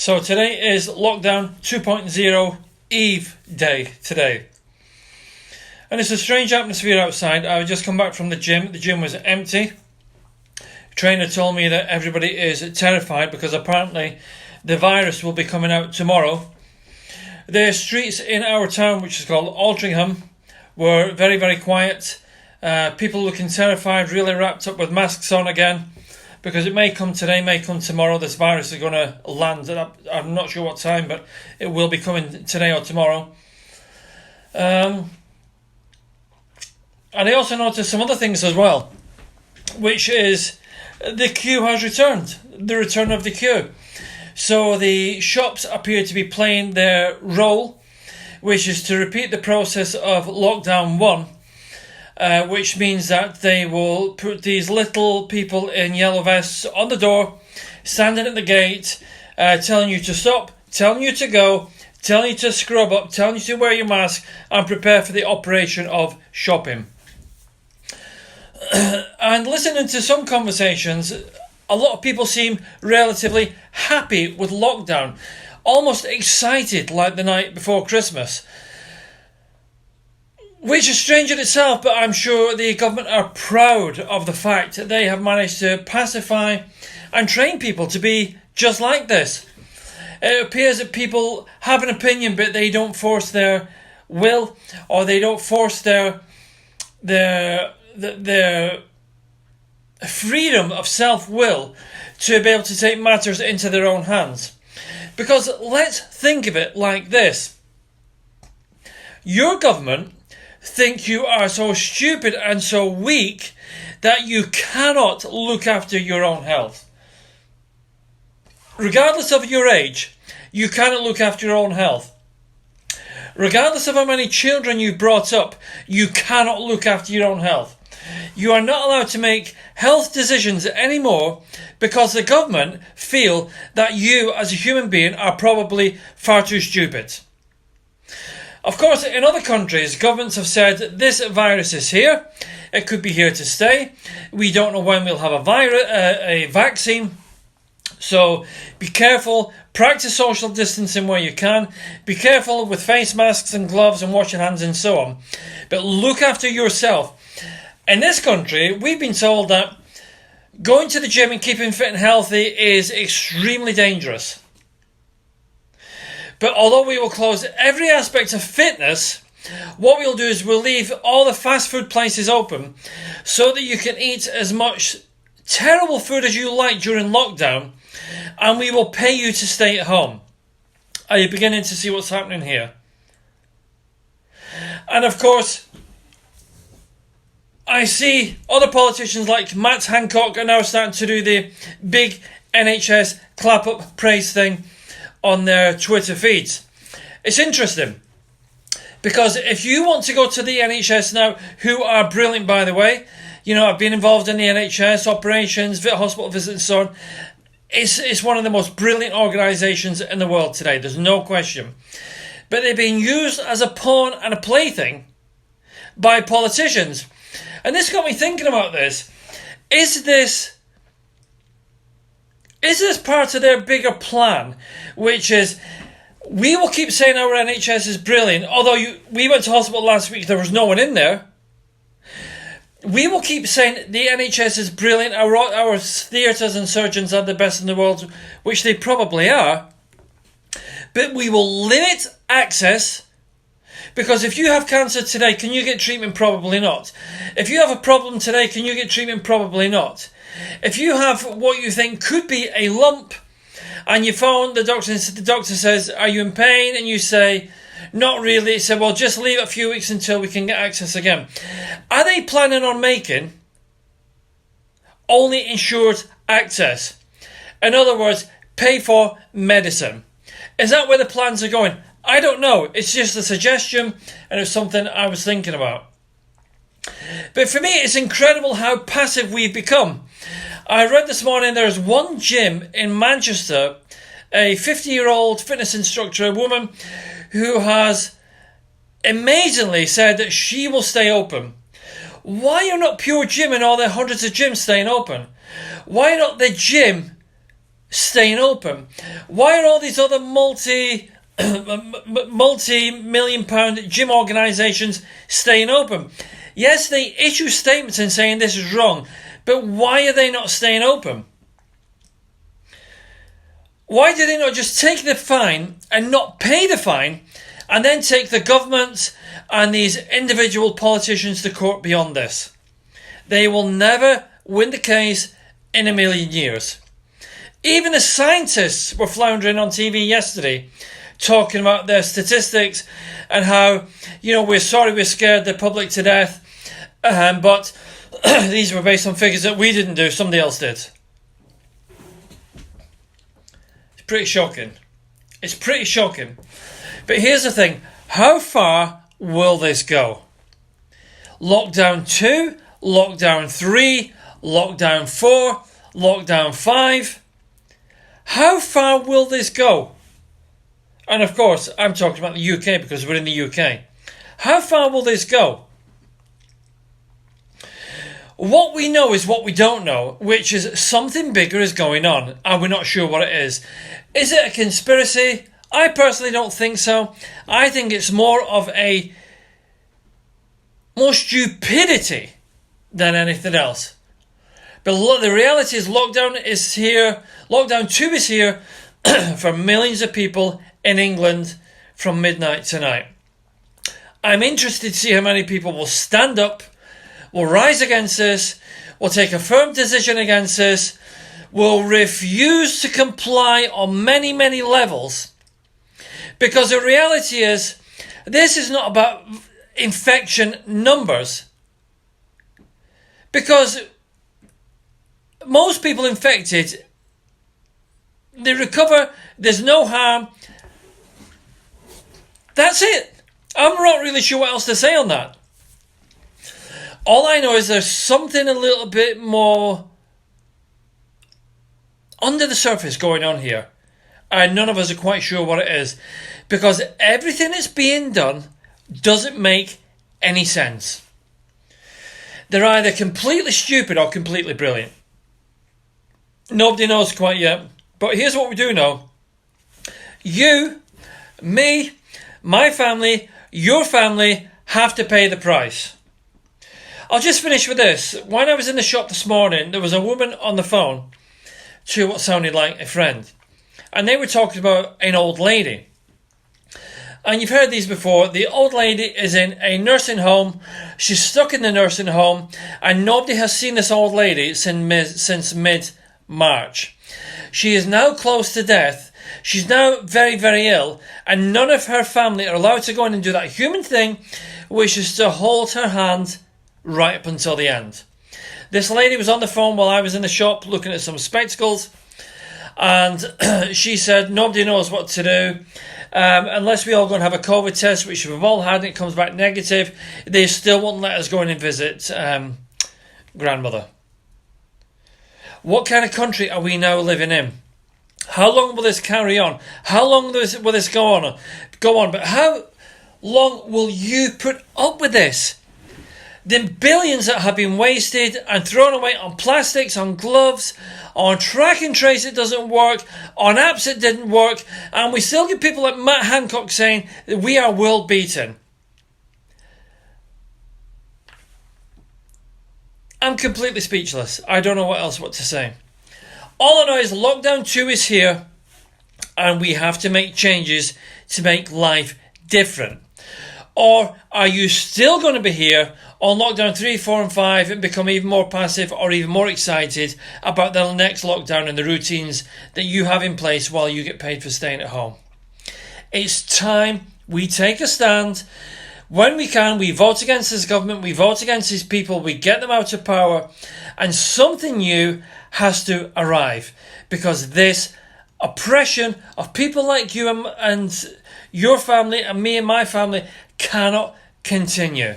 So today is lockdown 2.0 Eve Day today. And it's a strange atmosphere outside. I've just come back from the gym. The gym was empty. Trainer told me that everybody is terrified because apparently the virus will be coming out tomorrow. The streets in our town, which is called Altrincham, were very, very quiet. People looking terrified, really wrapped up with masks on again. Because it may come today, may come tomorrow. This virus is going to land. I'm not sure what time, but it will be coming today or tomorrow. And I also noticed some other things as well, which is the queue has returned. The return of the queue. So the shops appear to be playing their role, which is to repeat the process of lockdown 1. Which means that they will put these little people in yellow vests on the door, standing at the gate, telling you to stop, telling you to go, telling you to scrub up, telling you to wear your mask and prepare for the operation of shopping. And listening to some conversations, a lot of people seem relatively happy with lockdown, almost excited like the night before Christmas. Which is strange in itself, but I'm sure the government are proud of the fact that they have managed to pacify and train people to be just like this. It appears that people have an opinion, but they don't force their will, or they don't force their freedom of self-will to be able to take matters into their own hands. Because let's think of it like this. Your government think you are so stupid and so weak that you cannot look after your own health. Regardless of your age, you cannot look after your own health. Regardless of how many children you've brought up, you cannot look after your own health. You are not allowed to make health decisions anymore because the government feel that you as a human being are probably far too stupid. Of course, in other countries, governments have said this virus is here. It could be here to stay. We don't know when we'll have a vaccine. So be careful. Practice social distancing where you can. Be careful with face masks and gloves and wash your hands and so on. But look after yourself. In this country, we've been told that going to the gym and keeping fit and healthy is extremely dangerous. But although we will close every aspect of fitness, what we'll do is we'll leave all the fast food places open so that you can eat as much terrible food as you like during lockdown, and we will pay you to stay at home. Are you beginning to see what's happening here? And of course, I see other politicians like Matt Hancock are now starting to do the big NHS clap up praise thing on their Twitter feeds. It's interesting because if you want to go to the NHS now, who are brilliant by the way, you know, I've been involved in the NHS operations, hospital visits and so on. It's one of the most brilliant organisations in the world today, there's no question. But they're being used as a pawn and a plaything by politicians. And this got me thinking about this. Is this part of their bigger plan, which is we will keep saying our NHS is brilliant, although we went to hospital last week, there was no one in there. We will keep saying the NHS is brilliant, our theatres and surgeons are the best in the world, which they probably are, but we will limit access. Because if you have cancer today, can you get treatment? Probably not. If you have a problem today, can you get treatment? Probably not. If you have what you think could be a lump and you phone the doctor and the doctor says, are you in pain? And you say, not really. He said, well, just leave it a few weeks until we can get access again. Are they planning on making only insured access? In other words, pay for medicine. Is that where the plans are going? I don't know. It's just a suggestion and it's something I was thinking about. But for me, it's incredible how passive we've become. I read this morning there's one gym in Manchester, a 50-year-old fitness instructor, a woman, who has amazingly said that she will stay open. Why are not Pure Gym and all their hundreds of gyms staying open? Why not the gym staying open? Why are all these other multi-million pound gym organisations staying open? Yes, they issue statements and saying this is wrong, but why are they not staying open? Why do they not just take the fine and not pay the fine, and then take the government and these individual politicians to court beyond this? They will never win the case in a million years. Even the scientists were floundering on TV yesterday, talking about their statistics and how, we're sorry we scared the public to death, but these were based on figures that we didn't do, somebody else did. It's pretty shocking. It's pretty shocking. But here's the thing. How far will this go? Lockdown 2, Lockdown 3, Lockdown 4, Lockdown 5. How far will this go? And of course, I'm talking about the UK because we're in the UK. How far will this go? What we know is what we don't know, which is something bigger is going on, and we're not sure what it is. Is it a conspiracy? I personally don't think so. I think it's more stupidity than anything else. But the reality is lockdown is here. Lockdown 2 is here for millions of people in England from midnight tonight. I'm interested to see how many people will stand up, will rise against this, will take a firm decision against this, will refuse to comply on many, many levels. Because the reality is, this is not about infection numbers. Because most people infected, they recover, there's no harm. That's it. I'm not really sure what else to say on that. All I know is there's something a little bit more under the surface going on here. And none of us are quite sure what it is. Because everything that's being done doesn't make any sense. They're either completely stupid or completely brilliant. Nobody knows quite yet. But here's what we do know. You, me, my family, your family have to pay the price. I'll just finish with this. When I was in the shop this morning, there was a woman on the phone to what sounded like a friend. And they were talking about an old lady. And you've heard these before. The old lady is in a nursing home. She's stuck in the nursing home. And nobody has seen this old lady since mid-March. She is now close to death. She's now very, very ill. And none of her family are allowed to go in and do that human thing, which is to hold her hand right up until the end. This lady was on the phone while I was in the shop looking at some spectacles. And she said nobody knows what to do. Unless we all go and have a COVID test, which we've all had, and it comes back negative, they still won't let us go in and visit grandmother. What kind of country are we now living in? How long will this carry on? How long will this go on? But how long will you put up with this? The billions that have been wasted and thrown away on plastics, on gloves, on track and trace that doesn't work, on apps that didn't work, and we still get people like Matt Hancock saying that we are world beaten. I'm completely speechless. I don't know what to say. All I know is lockdown 2 is here, and we have to make changes to make life different. Or are you still going to be here on lockdown 3, 4 and 5 and become even more passive or even more excited about the next lockdown and the routines that you have in place while you get paid for staying at home? It's time we take a stand. When we can, we vote against this government, we vote against these people, we get them out of power, and something new has to arrive, because this oppression of people like you and your family and me and my family cannot continue.